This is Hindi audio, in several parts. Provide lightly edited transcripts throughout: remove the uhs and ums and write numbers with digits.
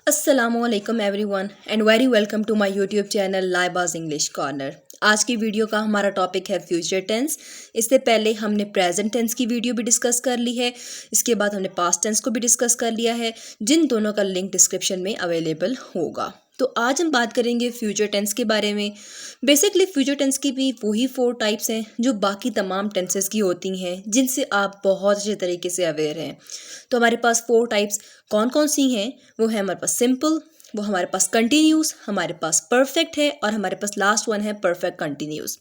अस्सलामुअलैकुम everyone and very welcome to my YouTube channel Laiba's English corner. आज की वीडियो का हमारा टॉपिक है फ्यूचर टेंस। इससे पहले हमने प्रेजेंट टेंस की वीडियो भी डिस्कस कर ली है, इसके बाद हमने पास्ट टेंस को भी डिस्कस कर लिया है, जिन दोनों का लिंक डिस्क्रिप्शन में अवेलेबल होगा। तो आज हम बात करेंगे फ्यूचर टेंस के बारे में। बेसिकली फ्यूचर टेंस की भी वही 4 टाइप्स हैं जो बाकी तमाम टेंसेस की होती हैं, जिनसे आप बहुत अच्छे तरीके से अवेयर हैं। तो हमारे पास 4 टाइप्स कौन कौन सी हैं? वो है हमारे पास सिंपल, वो हमारे पास कंटिन्यूस, हमारे पास परफेक्ट है और हमारे पास लास्ट वन है परफेक्ट कंटिन्यूस।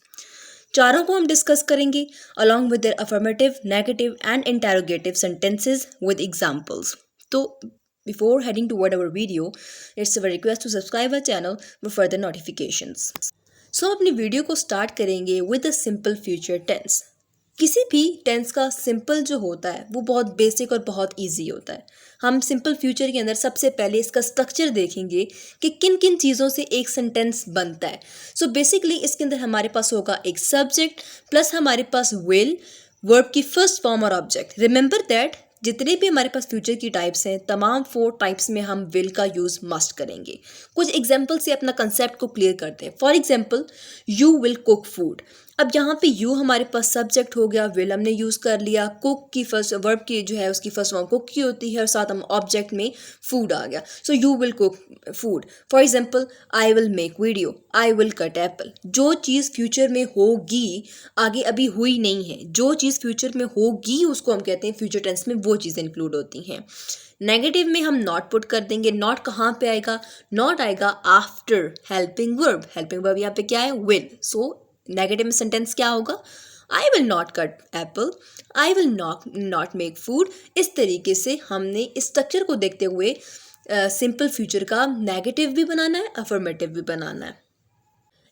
चारों को हम डिस्कस करेंगे along with their affirmative, negative and interrogative sentences with examples. तो before heading toward our video, it's a request to subscribe our channel for further notifications. So अपनी वीडियो को स्टार्ट करेंगे with a simple future tense. किसी भी टेंस का सिंपल जो होता है वो बहुत बेसिक और बहुत इजी होता है। हम सिंपल फ्यूचर के अंदर सबसे पहले इसका स्ट्रक्चर देखेंगे कि किन किन चीज़ों से एक सेंटेंस बनता है। सो बेसिकली इसके अंदर हमारे पास होगा एक सब्जेक्ट प्लस हमारे पास विल, वर्ब की फर्स्ट फॉर्म और ऑब्जेक्ट। रिमेंबर दैट जितने भी हमारे पास फ्यूचर की टाइप्स हैं, तमाम 4 टाइप्स में हम विल का यूज़ मस्ट करेंगे। कुछ एग्जाम्पल से अपना कंसेप्ट को क्लियर करते हैं। For example, you will cook food. अब यहाँ पे यू हमारे पास सब्जेक्ट हो गया, विल हमने यूज़ कर लिया, कुक की फर्स्ट वर्ब की जो है उसकी फर्स्ट फॉर्म कुक की होती है और साथ हम ऑब्जेक्ट में फूड आ गया। So you will cook food. For example, I will make video, I will cut Apple. जो चीज़ फ्यूचर में होगी, आगे अभी हुई नहीं है, जो चीज़ फ्यूचर में होगी उसको हम कहते हैं फ्यूचर टेंस में वो चीज़ें इंक्लूड होती हैं। नेगेटिव में हम नॉट पुट कर देंगे। नॉट कहाँ पे आएगा? नॉट आएगा after helping verb. Helping verb यहाँ पे क्या है? विल। सो नेगेटिव में सेंटेंस क्या होगा? I will not cut Apple, I will not make food. इस तरीके से हमने इस स्ट्रक्चर को देखते हुए सिंपल फ्यूचर का नेगेटिव भी बनाना है, अफर्मेटिव भी बनाना है।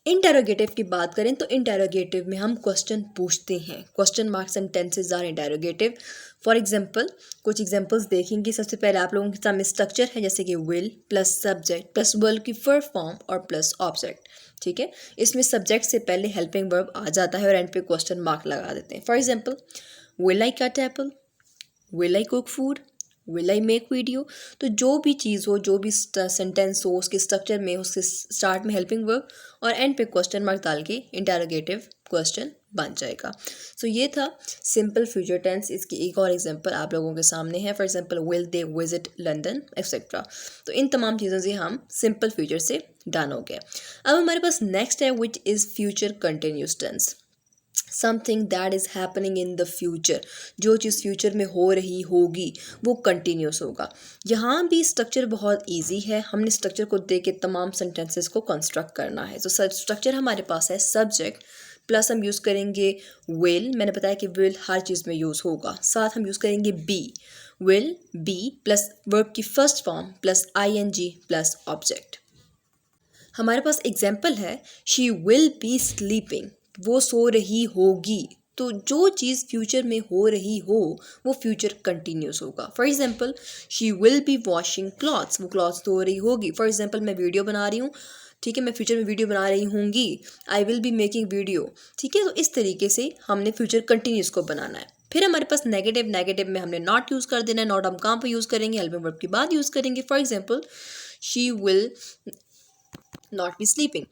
इंटेरोगेटिव की बात करें तो इंटेरोगेटिव में हम क्वेश्चन पूछते हैं। Question marks sentences are interrogative. For example, कुछ एग्जांपल्स देखेंगे। सबसे पहले आप लोगों के सामने स्ट्रक्चर है, जैसे कि will plus subject plus verb की फर्स्ट फॉर्म और प्लस ऑब्जेक्ट। ठीक है, इसमें सब्जेक्ट से पहले हेल्पिंग वर्ब आ जाता है और एंड पे क्वेश्चन मार्क लगा देते हैं। For example, will I cut Apple, will I cook food, will I make video. तो जो भी चीज़ हो, जो भी सेंटेंस हो, उसके स्ट्रक्चर में उसके स्टार्ट में हेल्पिंग वर्ब और एंड पे क्वेश्चन मार्क डाल के इंटेरोगेटिव क्वेश्चन बन जाएगा। सो ये था सिंपल फ्यूचर टेंस। इसकी एक और एग्जांपल आप लोगों के सामने है। For example, will they visit London etcetera. तो इन तमाम चीज़ों से हम सिंपल फ्यूचर से डन हो गए। अब हमारे पास नेक्स्ट है which is future continuous tense. Something that is happening in the future. जो चीज़ फ्यूचर में हो रही होगी वो कंटिन्यूस होगा। यहाँ भी स्ट्रक्चर बहुत इजी है। हमने स्ट्रक्चर को दे के तमाम सेंटेंसेस को कंस्ट्रक्ट करना है। तो स्ट्रक्चर हमारे पास है सब्जेक्ट प्लस हम यूज़ करेंगे विल। मैंने बताया कि विल हर चीज़ में यूज़ होगा। साथ हम यूज़ करेंगे be, will be plus verb की first form plus ING plus object. हमारे पास एग्जाम्पल है, शी विल बी स्लीपिंग। वो सो रही होगी। तो जो चीज़ फ्यूचर में हो रही हो वो फ्यूचर कंटिन्यूस होगा। For example, she will B washing clothes. वो क्लॉथ्स धो रही होगी। फॉर एग्जाम्पल, मैं वीडियो बना रही हूँ, ठीक है, मैं फ्यूचर में वीडियो बना रही होंगी। I will be making video. ठीक है, तो इस तरीके से हमने फ्यूचर कंटिन्यूस को बनाना है। फिर हमारे पास नेगेटिव। नेगेटिव में हमने नॉट यूज़ कर देना है। नॉट हम कहाँ पर यूज़ करेंगे? हेल्पिंग वर्ब के बाद यूज़ करेंगे। For example, she will not be sleeping.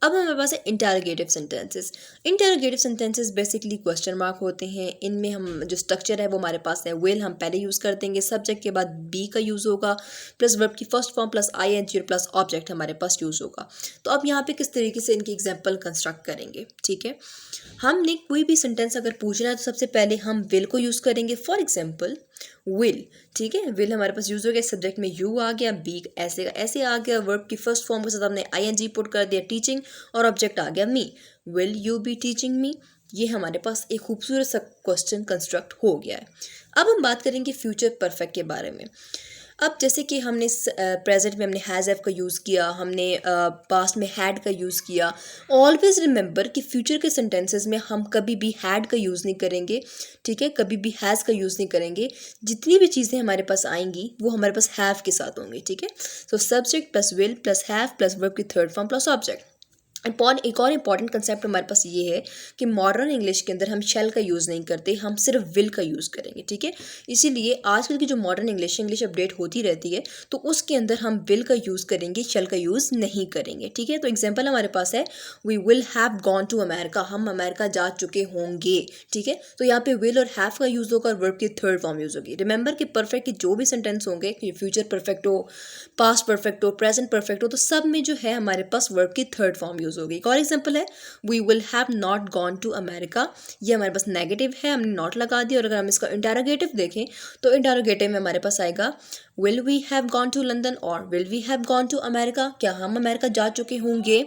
अब हमारे पास है interrogative sentences. Interrogative sentences basically question mark होते हैं। इनमें हम जो स्ट्रक्चर है वो हमारे पास है, विल हम पहले यूज़ कर देंगे, सब्जेक्ट के बाद बी का यूज़ होगा प्लस वर्ब की first form plus ING plus object हमारे पास यूज़ होगा। तो अब यहाँ पे किस तरीके से इनकी एग्जाम्पल कंस्ट्रक्ट करेंगे। ठीक है, हमने कोई भी सेंटेंस अगर पूछना है तो सबसे पहले हम विल को यूज़ करेंगे। फॉर एग्जाम्पल, विल, ठीक है, विल हमारे पास यूज़ हो गया, सब्जेक्ट में यू आ गया, बी ऐसे का ऐसे आ गया, वर्ब की फर्स्ट फॉर्म के साथ हमने ING पुट कर दिया, टीचिंग, और ऑब्जेक्ट आ गया me. Will you be teaching me. ये हमारे पास एक खूबसूरत सा क्वेश्चन कंस्ट्रक्ट हो गया है। अब हम बात करेंगे फ्यूचर परफेक्ट के बारे में। अब जैसे कि हमने प्रेजेंट में हमने हैज़ हैव का यूज़ किया, हमने पास्ट में हैड का यूज़ किया। ऑलवेज रिमेंबर कि फ्यूचर के सेंटेंसेस में हम कभी भी हैड का यूज़ नहीं करेंगे। ठीक है, कभी भी हैज़ का यूज़ नहीं करेंगे। जितनी भी चीज़ें हमारे पास आएंगी वो हमारे पास हैव के साथ होंगी। ठीक है, so subject plus will plus have plus verb की थर्ड फॉर्म प्लस ऑब्जेक्ट। एक और इम्पॉर्टेंट कंसेप्ट हमारे पास ये है कि मॉडर्न इंग्लिश के अंदर हम शैल का यूज़ नहीं करते, हम सिर्फ विल का यूज़ करेंगे, ठीक है। इसीलिए आजकल की जो मॉडर्न इंग्लिश अपडेट होती रहती है तो उसके अंदर हम विल का यूज़ करेंगे, शैल का यूज़ नहीं करेंगे, ठीक है। तो एग्जाम्पल हमारे पास है we will have gone to America, हम अमेरिका जा चुके होंगे, ठीक है। तो यहाँ पे विल और हैव का यूज़ होगा और वर्ब की थर्ड फॉर्म यूज़ होगी। रिमेंबर कि परफेक्ट के जो भी सेंटेंस होंगे, कि फ्यूचर परफेक्ट हो, पास्ट परफेक्ट हो, प्रेजेंट परफेक्ट हो, तो सब में जो है हमारे पास वर्ब की थर्ड फॉर्म यूज़ होगी। एक और एग्जाम्पल है we will have not gone to America, ये हमारे पास नेगेटिव है, हमने नॉट लगा दिया। और अगर हम इसका इंटरोगेटिव देखें तो इंटरोगेटिव में हमारे पास आएगा will we have gone to London और will we have gone to America, क्या हम अमेरिका जा चुके होंगे।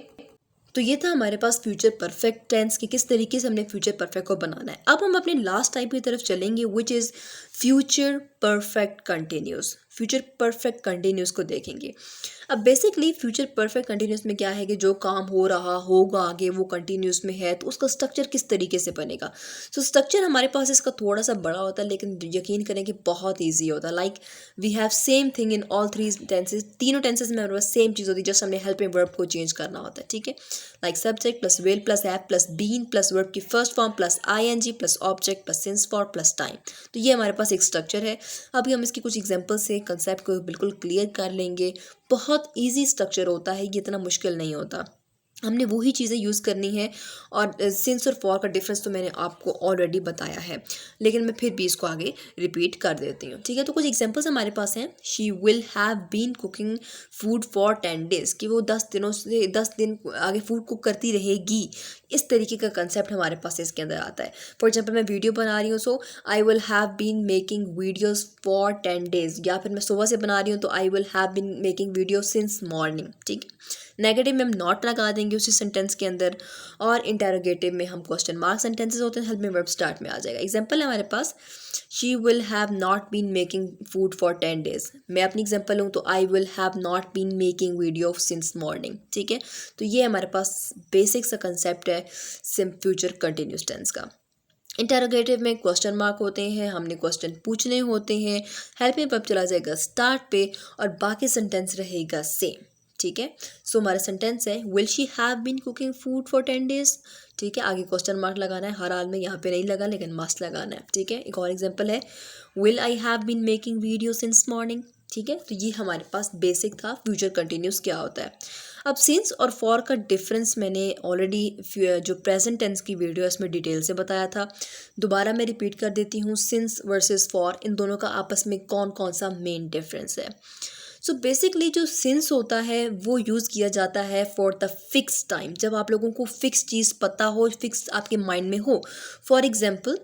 तो ये था हमारे पास फ्यूचर परफेक्ट टेंस कि किस तरीके से हमने फ्यूचर परफेक्ट को बनाना है। अब हम अपने लास्ट टाइप की तरफ चलेंगे विच is future perfect continuous. Future perfect continuous को देखेंगे। अब बेसिकली फ्यूचर परफेक्ट कंटिन्यूस में क्या है कि जो काम हो रहा होगा आगे वो कंटिन्यूस में है, तो उसका स्ट्रक्चर किस तरीके से बनेगा। सो स्ट्रक्चर हमारे पास इसका थोड़ा सा बड़ा होता है, लेकिन यकीन करें कि बहुत ईजी होता है। Like we have same thing in all three tenses, तीनों टेंसेज में हमारे पास सेम चीज़ होती है, जस्ट हमने हेल्पिंग वर्ब को चेंज करना होता है, ठीक है। Like subject plus will plus have plus been plus verb की first form plus ING plus object plus since for plus time. तो ये हमारे पास एक स्ट्रक्चर है। अभी हम इसकी कुछ एग्जांपल से कंसेप्ट को बिल्कुल क्लियर कर लेंगे। बहुत इजी स्ट्रक्चर होता है, ये इतना मुश्किल नहीं होता। हमने वही चीज़ें यूज़ करनी है और सिंस और फॉर का डिफरेंस तो मैंने आपको ऑलरेडी बताया है, लेकिन मैं फिर भी इसको आगे रिपीट कर देती हूँ, ठीक है। तो कुछ एग्जांपल्स हमारे पास हैं। She will have been cooking food for 10 days, कि वो 10 दिन आगे फूड कुक करती रहेगी। इस तरीके का कंसेप्ट हमारे पास इसके अंदर आता है। फॉर एग्जाम्पल मैं वीडियो बना रही हूँ, so I will have been making videos for 10 days, या फिर मैं सुबह से बना रही हूँ तो I will have been making video since morning, ठीक है। नेगेटिव में हम नॉट लगा देंगे उसी सेंटेंस के अंदर, और इंटरोगेटिव में हम क्वेश्चन मार्क सेंटेंसेस होते हैं, हेल्पिंग वर्ब स्टार्ट में आ जाएगा। एग्जांपल है हमारे पास she will have not been making food for 10 days, मैं अपनी एग्जांपल हूँ तो I will have not been making video since morning, ठीक है। तो ये हमारे पास बेसिक सा कंसेप्ट है सिम फ्यूचर कंटिन्यूस टेंस का। इंटरोगेटिव में क्वेश्चन मार्क होते हैं, हमने क्वेश्चन पूछने होते हैं, हेल्पिंग वर्ब चला जाएगा स्टार्ट पे और बाकी सेंटेंस रहेगा सेम, ठीक है। सो हमारा सेंटेंस है will she have been cooking food for 10 days, ठीक है। आगे क्वेश्चन मार्क लगाना है, हर हाल में यहाँ पे नहीं लगा लेकिन मस्ट लगाना है, ठीक है। एक और एग्जांपल है will I have been making video since morning, ठीक है। तो ये हमारे पास बेसिक था फ्यूचर कंटिन्यूस क्या होता है। अब सिंस और फॉर का डिफरेंस मैंने ऑलरेडी जो प्रेजेंट टेंस की वीडियो है उसमें डिटेल से बताया था। दोबारा मैं रिपीट कर देती हूँ, सिंस वर्सेस फॉर, इन दोनों का आपस में कौन कौन सा मेन डिफरेंस है। सो बेसिकली जो सिंस होता है वो यूज़ किया जाता है फॉर द फिक्स टाइम, जब आप लोगों को फिक्स चीज़ पता हो, फिक्स आपके माइंड में हो। For example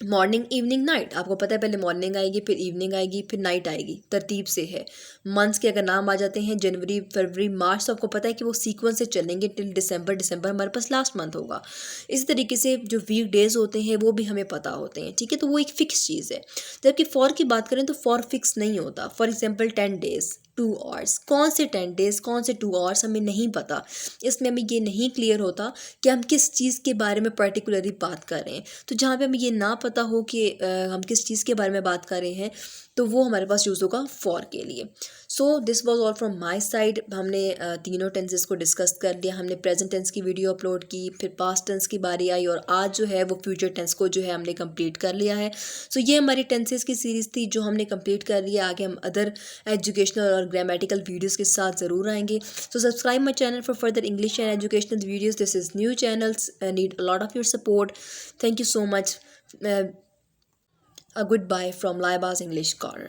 morning evening night, आपको पता है पहले मॉर्निंग आएगी फिर इवनिंग आएगी फिर नाइट आएगी, तरतीब से है। मंथ्स के अगर नाम आ जाते हैं जनवरी फरवरी मार्च, तो आपको पता है कि वो सीक्वेंस से चलेंगे टिल दिसंबर, दिसंबर हमारे पास लास्ट मंथ होगा। इसी तरीके से जो वीक डेज होते हैं वो भी हमें पता होते हैं, ठीक है। तो वो एक फिक्स चीज़ है। जबकि फॉर की बात करें तो फॉर फिक्स नहीं होता। फॉर एग्जाम्पल 10 days 2 hours, कौन से 10 days कौन से 2 hours हमें नहीं पता। इसमें हमें ये नहीं क्लियर होता कि हम किस चीज़ के बारे में पर्टिकुलरली बात कर रहे हैं। तो जहाँ पे हमें ये ना पता हो कि हम किस चीज़ के बारे में बात कर रहे हैं, तो वो हमारे पास यूज़ होगा फॉर के लिए। So this was all from my side. हमने तीनों टेंसेस को डिस्कस कर लिया। हमने प्रेजेंट टेंस की वीडियो अपलोड की, फिर पास्ट टेंस की बारी आई, और आज जो है वो फ्यूचर टेंस को जो है हमने कंप्लीट कर लिया है। सो ये हमारी टेंसेस की सीरीज़ थी जो हमने कंप्लीट कर लिया। आगे हम अदर एजुकेशनल और ग्रामेटिकल वीडियोज़ के साथ ज़रूर आएंगे। So subscribe my channel for further English and educational videos. This is new channels, need a lot of your support. Thank you so much. A goodbye from Laiba's English Corner.